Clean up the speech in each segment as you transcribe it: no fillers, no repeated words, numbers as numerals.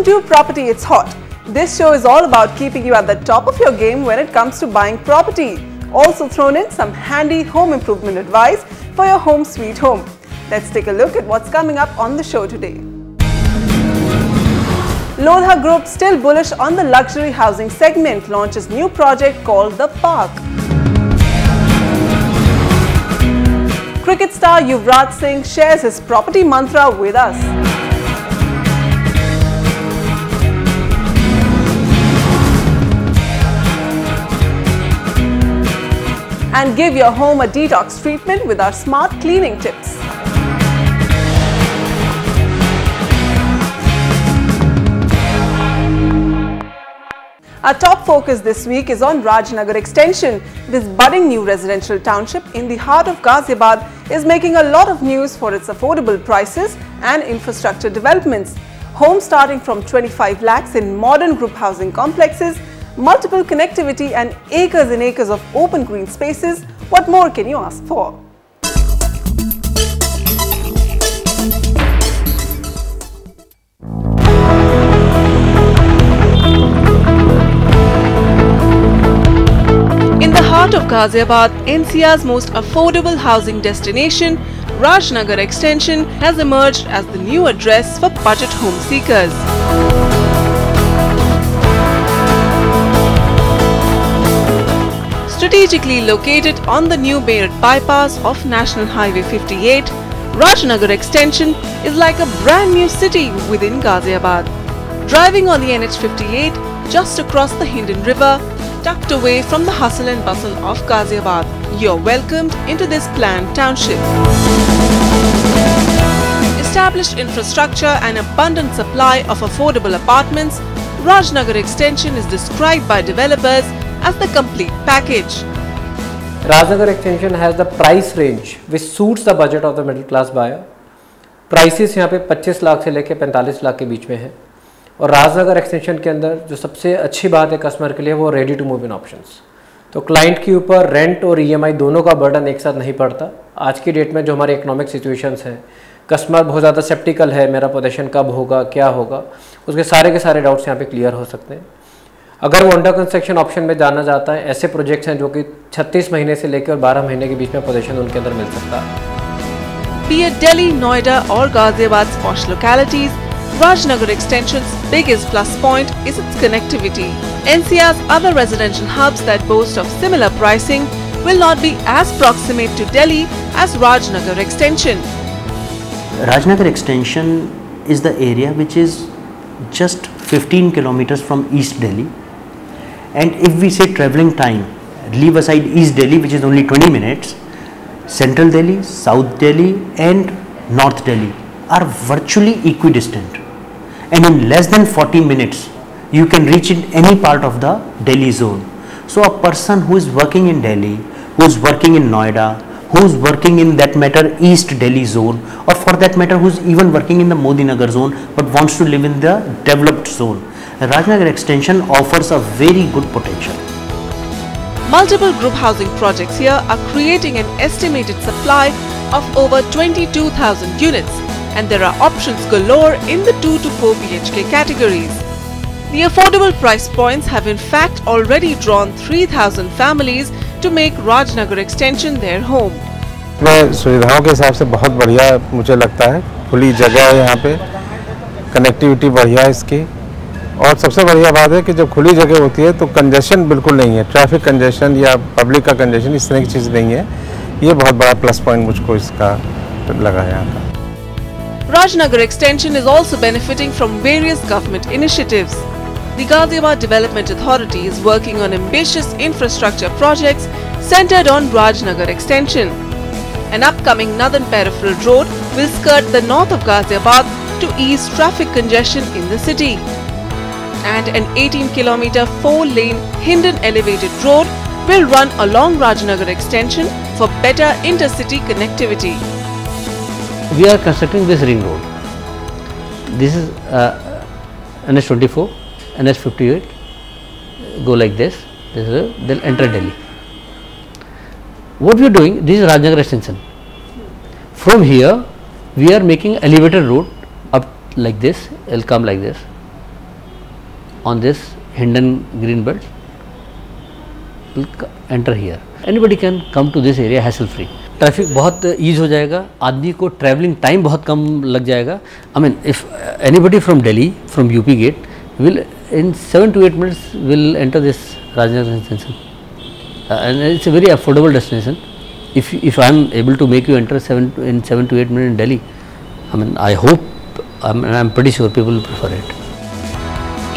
Welcome to Property It's Hot. This show is all about keeping you at the top of your game when it comes to buying property. Also thrown in some handy home improvement advice for your home sweet home. Let's take a look at what's coming up on the show today. Lodha Group, still bullish on the luxury housing segment, launches new project called The Park. Cricket star Yuvraj Singh shares his property mantra with us. And give your home a detox treatment with our smart cleaning tips. Our top focus this week is on Rajnagar Extension. This budding new residential township in the heart of Ghaziabad is making a lot of news for its affordable prices and infrastructure developments. Homes starting from 25 lakhs in modern group housing complexes, multiple connectivity and acres and acres of open green spaces. What more can you ask for? In the heart of Ghaziabad, NCR's most affordable housing destination, Rajnagar Extension has emerged as the new address for budget home seekers. Strategically located on the new Meerut bypass of National Highway 58, Rajnagar Extension is like a brand new city within Ghaziabad. Driving on the NH 58 just across the Hindon River, tucked away from the hustle and bustle of Ghaziabad, you're welcomed into this planned township. Established infrastructure and abundant supply of affordable apartments, Rajnagar Extension is described by developers as the complete package. Rajnagar Extension has the price range which suits the budget of the middle class buyer. Prices यहाँ पे 25 लाख से लेके 45 लाख के बीच में है और Rajnagar extension के अंदर जो सबसे अच्छी बात है कस्टमर के लिए वो ready to move in options. तो क्लाइंट के ऊपर रेंट और ईएमआई दोनों का बर्डन एक साथ नहीं पड़ता। आज की डेट में जो हमारे इकोनॉमिक सिचुएशंस हैं, कस्टमर बहुत ज़्यादा सेप्टिकल है, मेरा पोजीशन कब होगा, क्या होगा, उसके सारे के सारे डाउट्स यहाँ पे क्लियर हो सकते हैं। अगर वो अंडर कंस्ट्रक्शन ऑप्शन में जाना चाहता है, ऐसे प्रोजेक्ट्स हैं जो कि 36 महीने से लेकर 12 महीने के बीच में पोजीशन उनके अंदर मिल सकता है। Be it Delhi, Noida or Ghaziabad's posh localities, Rajnagar Extension's biggest plus point is its connectivity. NCR's other residential hubs that boast of similar pricing will not be as proximate to Delhi as Rajnagar Extension. Rajnagar Extension is the area which is just 15 kilometers from East Delhi. And if we say travelling time, leave aside East Delhi which is only 20 minutes, Central Delhi, South Delhi and North Delhi are virtually equidistant. And in less than 40 minutes, you can reach in any part of the Delhi zone. So a person who is working in Delhi, who is working in Noida, who is working in that matter East Delhi zone, or for that matter who is even working in the Modi Nagar zone but wants to live in the developed zone, Rajnagar Extension offers a very good potential. Multiple group housing projects here are creating an estimated supply of over 22,000 units, and there are options galore in the 2 to 4 BHK categories. The affordable price points have in fact already drawn 3,000 families to make Rajnagar Extension their home. सुविधाओं के हिसाब से बहुत बढ़िया मुझे लगता है, खुली जगह है यहाँ पे, कनेक्टिविटी बढ़िया है इसकी, और सबसे बढ़िया बात है कि जब खुली जगह होती है तो कंजेशन बिल्कुल नहीं है, ट्रैफिक कंजेशन या पब्लिक का कंजेशन इस तरह की चीज़ नहीं है। ये बहुत बड़ा प्लस पॉइंट मुझको इसका लगा है यहाँ का। Rajnagar Extension is also benefiting from various government initiatives. The Ghaziabad Development Authority is working on ambitious infrastructure projects centered on Rajnagar Extension. An upcoming northern peripheral road will skirt the north of Ghaziabad to ease traffic congestion in the city. And an 18-kilometer 4-lane Hindon elevated road will run along Rajnagar Extension for better intercity connectivity. We are constructing this ring road. This is NH24, NH58, go like this. They'll enter Delhi. What we are doing, this is Rajnagar Extension. From here, we are making elevated road up like this. It will come like this. on this Hinton green belt will enter here. Anybody can come to this area hassle free. Traffic बहुत ease हो जाएगा, आदमी को travelling time बहुत कम लग जाएगा. I mean if anybody from Delhi from UP get will in 7 to 8 minutes will enter this Rajnagar extension, and it's a very affordable destination. If I am able to make you enter in 7 to 8 minutes in Delhi, I mean I hope, I'm pretty sure people will prefer it.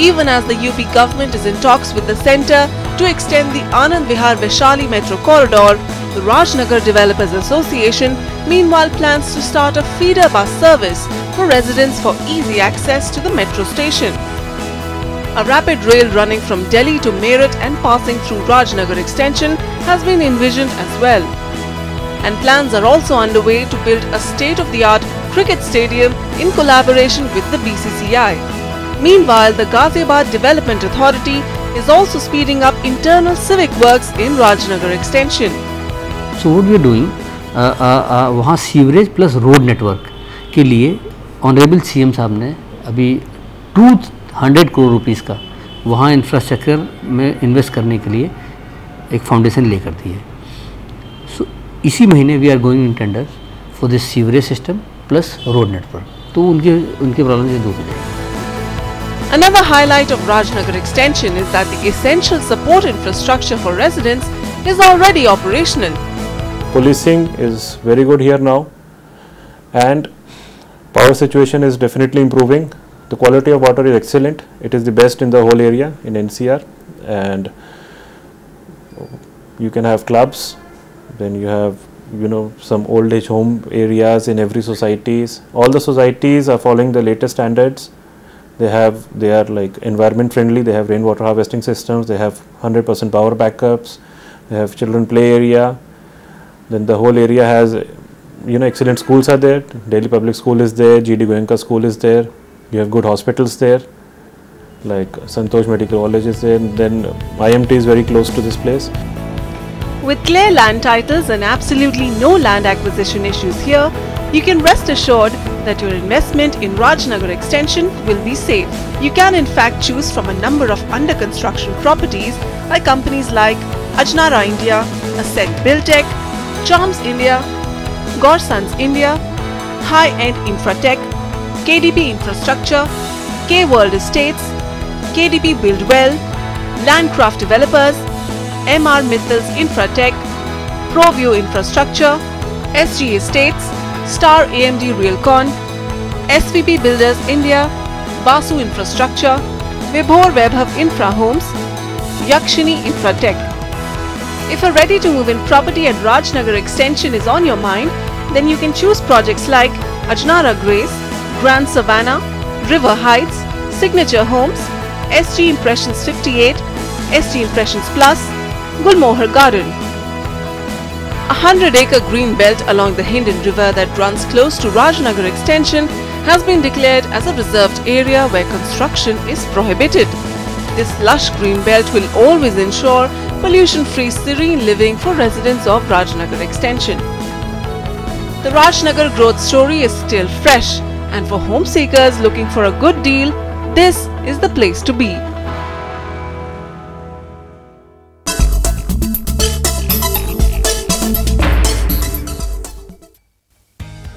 Even as the UP government is in talks with the centre to extend the Anand Vihar Vaishali metro corridor, the Rajnagar Developers Association meanwhile plans to start a feeder bus service for residents for easy access to the metro station. A rapid rail running from Delhi to Meerut and passing through Rajnagar extension has been envisioned as well. And plans are also underway to build a state-of-the-art cricket stadium in collaboration with the BCCI. Meanwhile, the Ghaziabad Development Authority is also speeding up internal civic works in Rajnagar extension. So what we are doing, वहाँ sewerage plus road network के लिए honourable CM साहब ने अभी 200 crore rupees का वहाँ infrastructure में invest करने के लिए एक फाउंडेशन लेकर दी है. सो इसी महीने we are going in tender for this sewerage system plus road network, तो उनके प्रॉब्लम से दूर हो जाएगी. Another highlight of Rajnagar extension is that the essential support infrastructure for residents is already operational. Policing is very good here now, and power situation is definitely improving. The quality of water is excellent. It is the best in the whole area in NCR, and you can have clubs. Then you have, some old age home areas in every societies. All the societies are following the latest standards. They are like environment friendly. They have rainwater harvesting systems. They have 100% power backups. They have children play area. Then the whole area has, excellent schools are there. Delhi Public School is there. GD Goenka School is there. You have good hospitals there, like Santosh Medical College is there. And then IMT is very close to this place. With clear land titles and absolutely no land acquisition issues here, you can rest assured that your investment in Rajnagar extension will be safe. You can in fact choose from a number of under construction properties by companies like Ajnara India, Ascent Buildtech, Charms India, Gorsons India, High End Infratech, KDP Infrastructure, K World Estates, KDP Buildwell, Landcraft Developers, MR Mittal's Infratech, ProView Infrastructure, SG Estates, Star AMD Realcon, SVP Builders India, Basu Infrastructure, Vibhor Vaibhav Infra Homes, Yakshini Infratech. If a ready-to-move-in property at Rajnagar extension is on your mind, then you can choose projects like Ajnara Grace, Grand Savannah, River Heights, Signature Homes, SG Impressions 58, SG Impressions Plus, Gulmohar Garden. A 100-acre green belt along the Hindon River that runs close to Rajnagar extension has been declared as a reserved area where construction is prohibited. This lush green belt will always ensure pollution-free serene living for residents of Rajnagar extension. The Rajnagar growth story is still fresh, and for home seekers looking for a good deal, this is the place to be.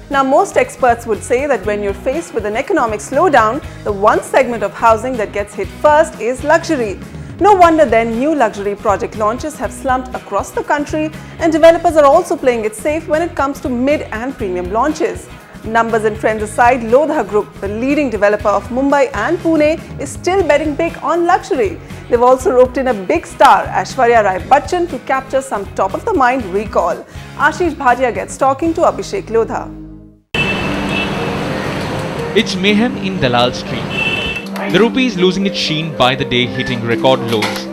Now, most experts would say that when you're faced with an economic slowdown, the one segment of housing that gets hit first is luxury. No wonder then new luxury project launches have slumped across the country, and developers are also playing it safe when it comes to mid and premium launches. Numbers and trends aside, Lodha Group, the leading developer of Mumbai and Pune, is still betting big on luxury. They've also roped in a big star, Aishwarya Rai Bachchan, to capture some top-of-the-mind recall. Ashish Bhatia gets talking to Abhishek Lodha. It's mayhem in Dalal Street. The rupee is losing its sheen by the day, hitting record lows.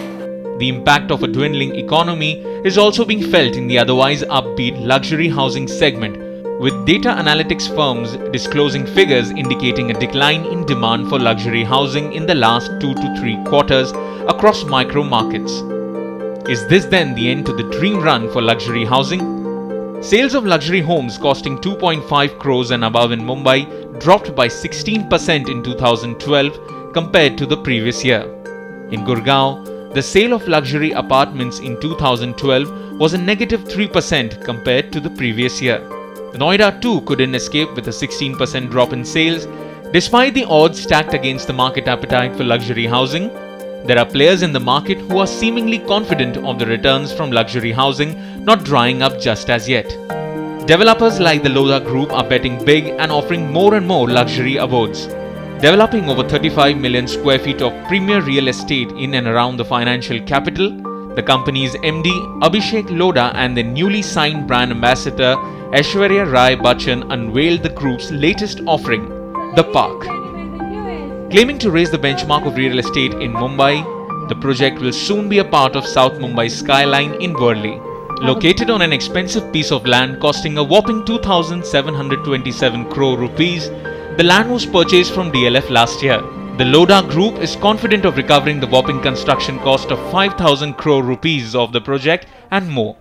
The impact of a dwindling economy is also being felt in the otherwise upbeat luxury housing segment, with data analytics firms disclosing figures indicating a decline in demand for luxury housing in the last 2 to 3 quarters across micro markets. Is this then the end to the dream run for luxury housing? Sales of luxury homes costing 2.5 crores and above in Mumbai dropped by 16% in 2012 compared to the previous year. In Gurgaon, the sale of luxury apartments in 2012 was a negative 3% compared to the previous year. Noida too couldn't escape with a 16% drop in sales. Despite the odds stacked against the market appetite for luxury housing, there are players in the market who are seemingly confident of the returns from luxury housing not drying up just as yet. Developers like the Lodha Group are betting big and offering more and more luxury abodes. Developing over 35 million square feet of premier real estate in and around the financial capital, the company's MD Abhishek Lodha and their newly signed brand ambassador Aishwarya Rai Bachchan unveiled the group's latest offering, The Park. Claiming to raise the benchmark of real estate in Mumbai, the project will soon be a part of South Mumbai's skyline in Worli. Located on an expensive piece of land costing a whopping 2,727 crore rupees, the land was purchased from DLF last year. The Lodha Group is confident of recovering the whopping construction cost of 5,000 crore rupees of the project and more,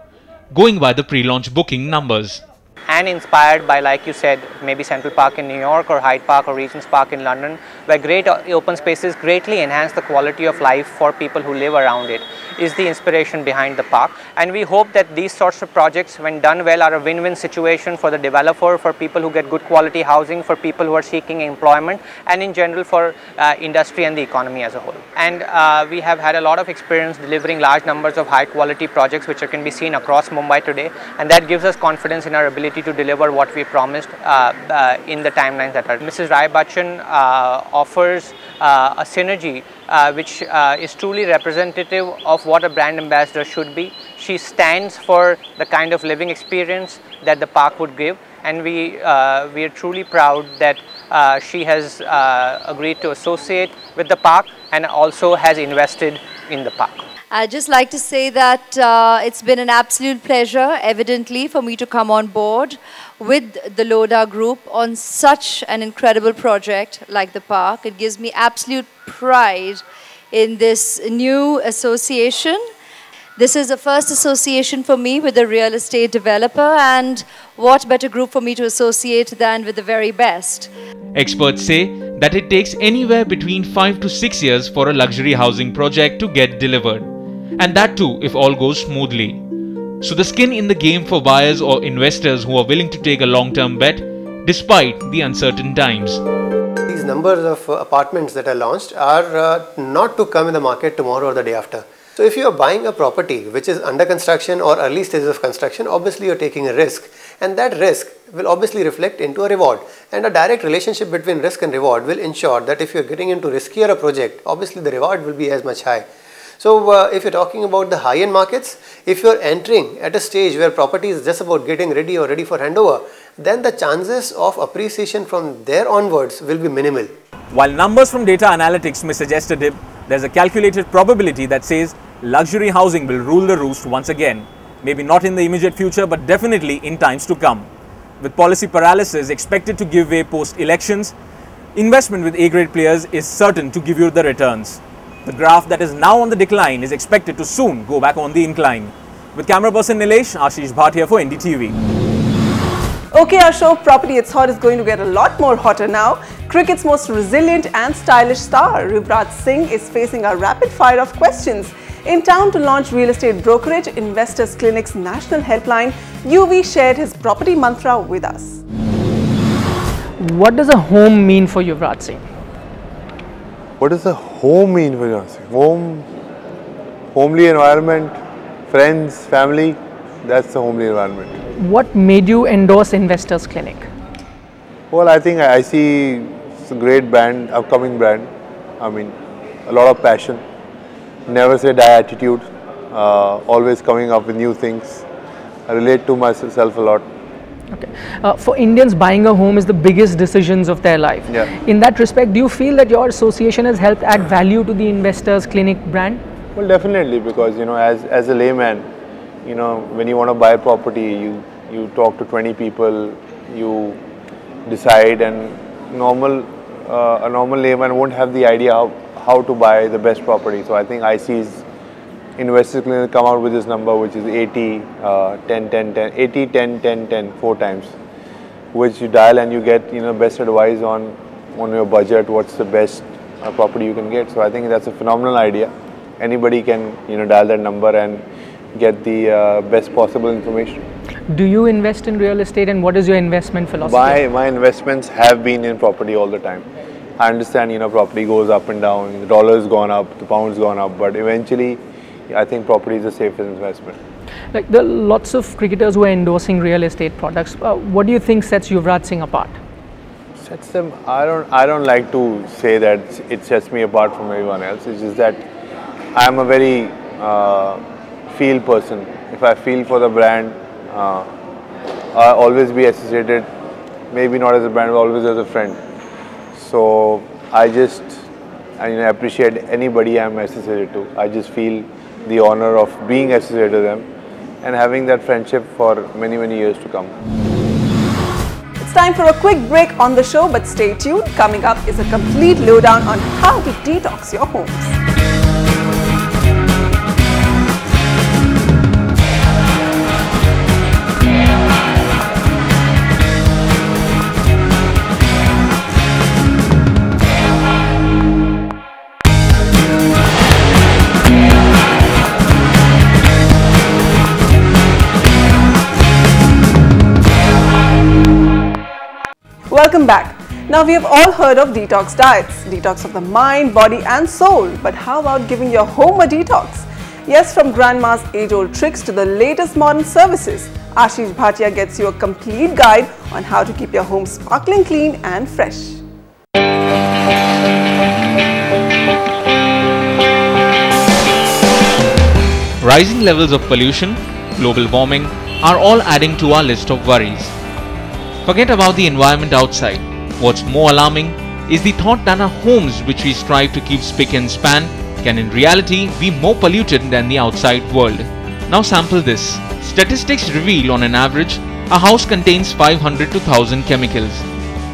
going by the pre-launch booking numbers. And inspired by, like you said, maybe Central Park in New York or Hyde Park or Regent's Park in London, where great open spaces greatly enhance the quality of life for people who live around it, is the inspiration behind the park. And we hope that these sorts of projects, when done well, are a win-win situation for the developer, for people who get good quality housing, for people who are seeking employment, and in general for industry and the economy as a whole. And we have had a lot of experience delivering large numbers of high quality projects which can be seen across Mumbai today, and that gives us confidence in our ability to deliver what we promised in the timelines that are. Mrs. Rai Bachchan offers a synergy which is truly representative of what a brand ambassador should be. She stands for the kind of living experience that the park would give, and we are truly proud that she has agreed to associate with the park and also has invested in the park. I'd just like to say that it's been an absolute pleasure, evidently, for me to come on board with the Lodha Group on such an incredible project like the park. It gives me absolute pride in this new association. This is the first association for me with a real estate developer, and what better group for me to associate than with the very best. Experts say that it takes anywhere between 5 to 6 years for a luxury housing project to get delivered. And that too if all goes smoothly. So the skin in the game for buyers or investors who are willing to take a long-term bet despite the uncertain times. These numbers of apartments that are launched are not to come in the market tomorrow or the day after. So if you are buying a property which is under construction or early stages of construction, obviously you are taking a risk, and that risk will obviously reflect into a reward, and a direct relationship between risk and reward will ensure that if you are getting into riskier a project, obviously the reward will be as much high. So if you're talking about the high-end markets, if you're entering at a stage where property is just about getting ready or ready for handover, then the chances of appreciation from there onwards will be minimal. While numbers from data analytics may suggest a dip, there's a calculated probability that says luxury housing will rule the roost once again. Maybe not in the immediate future, but definitely in times to come. With policy paralysis expected to give way post-elections, investment with A-grade players is certain to give you the returns. The graph that is now on the decline is expected to soon go back on the incline. With camera person Nilesh, Ashish Bhatt here for NDTV. Okay, our show Property It's Hot is going to get a lot more hotter now. Cricket's most resilient and stylish star, Yuvraj Singh, is facing a rapid fire of questions. In town to launch real estate brokerage Investors Clinic's national helpline, UV shared his property mantra with us. What does a home mean for Yuvraj Singh? What does a home mean for Yuvraj Singh? Home, homely environment, friends, family, that's the homely environment. What made you endorse Investors Clinic? Well, I think I see it's a great brand, upcoming brand. I mean, a lot of passion, never say die attitude, always coming up with new things. I relate to myself a lot. Okay. For Indians, buying a home is the biggest decisions of their life. Yeah. In that respect, do you feel that your association has helped add value to the Investors Clinic brand? Well, definitely, because as a layman, when you want to buy a property, you talk to 20 people, you decide, and a normal layman won't have the idea how to buy the best property. So I think IC's Investors Clinic come out with this number, which is 80, 10, 10, 10, 80, 10, 10, 10, 4 times, which you dial and you get best advice on your budget, what's the best property you can get. So I think that's a phenomenal idea. Anybody can dial that number and get the best possible information. Do you invest in real estate, and what is your investment philosophy? My investments have been in property all the time. I understand property goes up and down, the dollar's gone up, the pound's gone up, but eventually I think property is the safest investment. Like, there are lots of cricketers who are endorsing real estate products. What do you think sets Yuvraj Singh apart? Sets them, I don't like to say that it sets me apart from everyone else. It's just that I am a very feel person. If I feel for the brand, I'll always be associated, maybe not as a brand, but always as a friend. So I just appreciate anybody I'm associated to. I just feel the honor of being associated to them and having that friendship for many, many years to come. It's time for a quick break on the show, but stay tuned. Coming up is a complete lowdown on how to detox your homes. Welcome back. Now, we have all heard of detox diets, detox of the mind, body and soul. But how about giving your home a detox? Yes, from grandma's age-old tricks to the latest modern services, Ashish Bhatia gets you a complete guide on how to keep your home sparkling clean and fresh. Rising levels of pollution, global warming are all adding to our list of worries. Forget about the environment outside. What's more alarming is the thought that our homes, which we strive to keep spick and span, can in reality be more polluted than the outside world. Now sample this. Statistics reveal on an average, a house contains 500 to 1000 chemicals.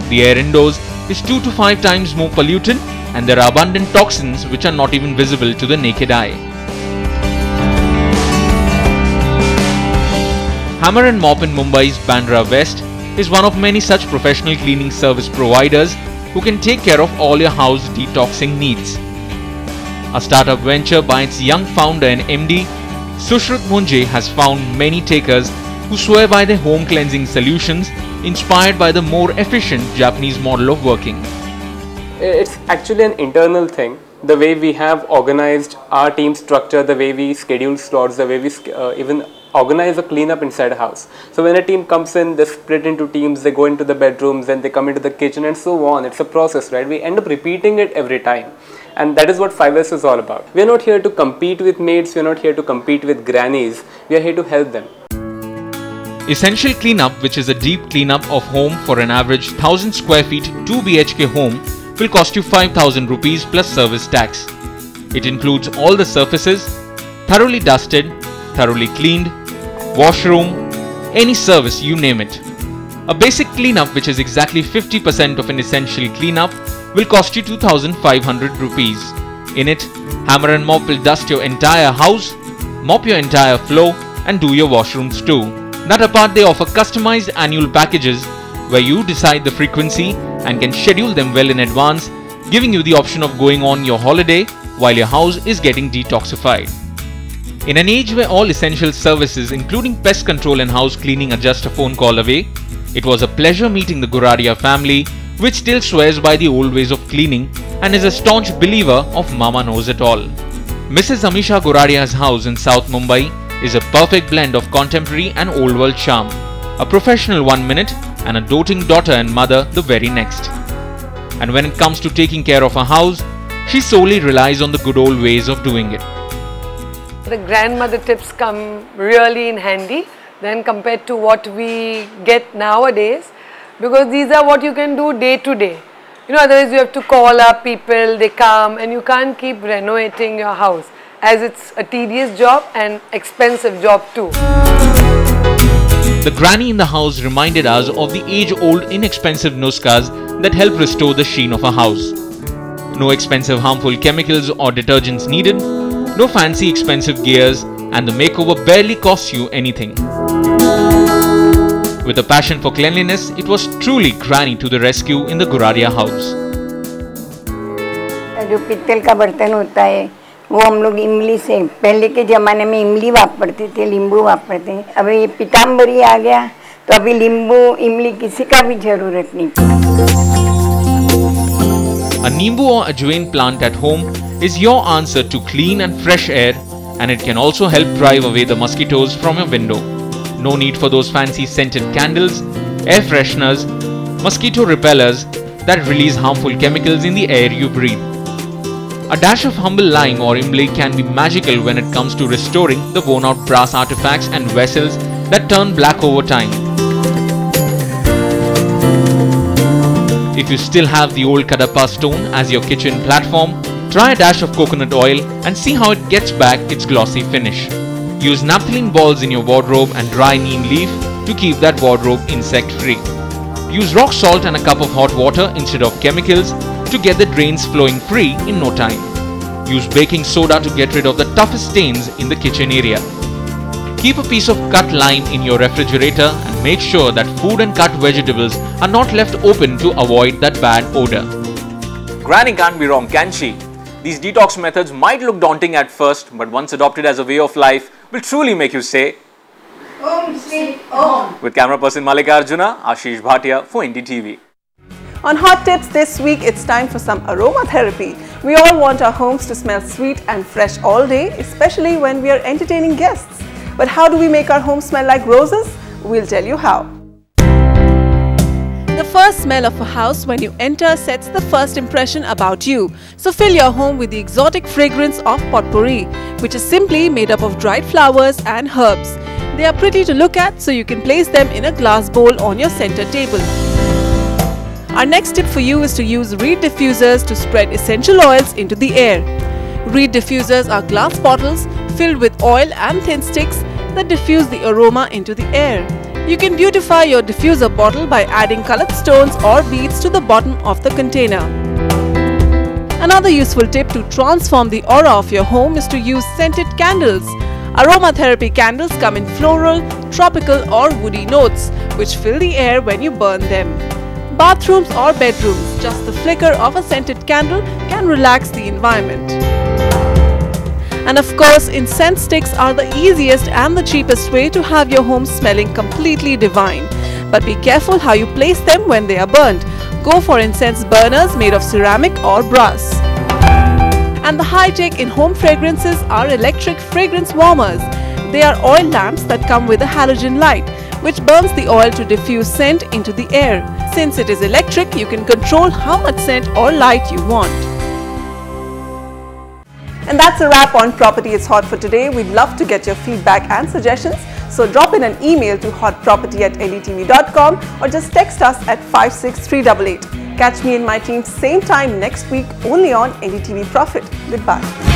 The air indoors is 2 to 5 times more polluted, and there are abundant toxins which are not even visible to the naked eye. Hammer and Mop in Mumbai's Bandra West is one of many such professional cleaning service providers who can take care of all your house detoxing needs. A startup venture by its young founder and MD, Sushruth Munje, has found many takers who swear by their home cleansing solutions inspired by the more efficient Japanese model of working. It's actually an internal thing. The way we have organized our team structure, the way we schedule slots, the way we even organize a cleanup inside a house. So when a team comes in, they split into teams, they go into the bedrooms, then they come into the kitchen and so on. It's a process, right? We end up repeating it every time. And that is what 5S is all about. We are not here to compete with maids, we are not here to compete with grannies, we are here to help them. Essential Cleanup, which is a deep cleanup of home for an average 1000 square feet 2 BHK home, will cost you 5,000 rupees plus service tax. It includes all the surfaces, thoroughly dusted, thoroughly cleaned, washroom, any service, you name it. A basic cleanup, which is exactly 50% of an essential cleanup, will cost you 2,500 rupees. In it, Hammer and Mop will dust your entire house, mop your entire floor and do your washrooms too. That apart, they offer customized annual packages where you decide the frequency and can schedule them well in advance, giving you the option of going on your holiday while your house is getting detoxified. In an age where all essential services including pest control and house cleaning are just a phone call away, it was a pleasure meeting the Goradia family, which still swears by the old ways of cleaning and is a staunch believer of Mama Knows It All. Mrs. Amisha Goradia's house in South Mumbai is a perfect blend of contemporary and old world charm, a professional 1 minute and a doting daughter and mother the very next. And when it comes to taking care of her house, she solely relies on the good old ways of doing it. The grandmother tips come really in handy than compared to what we get nowadays, because these are what you can do day to day. Otherwise you have to call up people, they come, and you can't keep renovating your house, as it's a tedious job and expensive job too. The granny in the house reminded us of the age-old inexpensive nuskas that help restore the sheen of a house. No expensive harmful chemicals or detergents needed, no fancy expensive gears, and the makeover barely costs you anything. With a passion for cleanliness, it was truly Granny to the rescue in the Goradia house. At जो पित्तल का बर्तन होता है वो हम लोग इमली से, पहले के ज़माने में इमली वापरते थे, नींबू वापरते हैं। अब ये पीताम्बरी आ गया तो अभी नींबू इमली किसी का भी ज़रूरत नहीं। A Nimbu or Ajwain plant at home is your answer to clean and fresh air, and it can also help drive away the mosquitoes from your window. No need for those fancy scented candles, air fresheners, mosquito repellers that release harmful chemicals in the air you breathe. A dash of humble lime or imli can be magical when it comes to restoring the worn out brass artifacts and vessels that turn black over time. If you still have the old Kadapa stone as your kitchen platform, try a dash of coconut oil and see how it gets back its glossy finish. Use naphthalene balls in your wardrobe and dry neem leaf to keep that wardrobe insect free. Use rock salt and a cup of hot water instead of chemicals to get the drains flowing free in no time. Use baking soda to get rid of the toughest stains in the kitchen area. Keep a piece of cut lime in your refrigerator and make sure that food and cut vegetables are not left open to avoid that bad odor. Granny can't be wrong, can she? These detox methods might look daunting at first, but once adopted as a way of life, will truly make you say, Om Sweet Om. With camera person Malika Arjuna, Ashish Bhatia for NDTV. On Hot Tips this week, it's time for some aromatherapy. We all want our homes to smell sweet and fresh all day, especially when we are entertaining guests. But how do we make our home smell like roses? We'll tell you how. The first smell of a house when you enter sets the first impression about you. So fill your home with the exotic fragrance of potpourri, which is simply made up of dried flowers and herbs. They are pretty to look at, so you can place them in a glass bowl on your center table. Our next tip for you is to use reed diffusers to spread essential oils into the air. Reed diffusers are glass bottles filled with oil and thin sticks that diffuse the aroma into the air. You can beautify your diffuser bottle by adding colored stones or beads to the bottom of the container. Another useful tip to transform the aura of your home is to use scented candles. Aromatherapy candles come in floral, tropical or woody notes, which fill the air when you burn them. Bathrooms or bedrooms, just the flicker of a scented candle can relax the environment. And of course, incense sticks are the easiest and the cheapest way to have your home smelling completely divine. But be careful how you place them when they are burned. Go for incense burners made of ceramic or brass. And the high-tech in-home fragrances are electric fragrance warmers. They are oil lamps that come with a halogen light, which burns the oil to diffuse scent into the air. Since it is electric, you can control how much scent or light you want. And that's a wrap on Property is Hot for today. We'd love to get your feedback and suggestions. So drop in an email to hotproperty@ndtv.com or just text us at 56388. Catch me and my team same time next week only on NDTV Profit. Goodbye.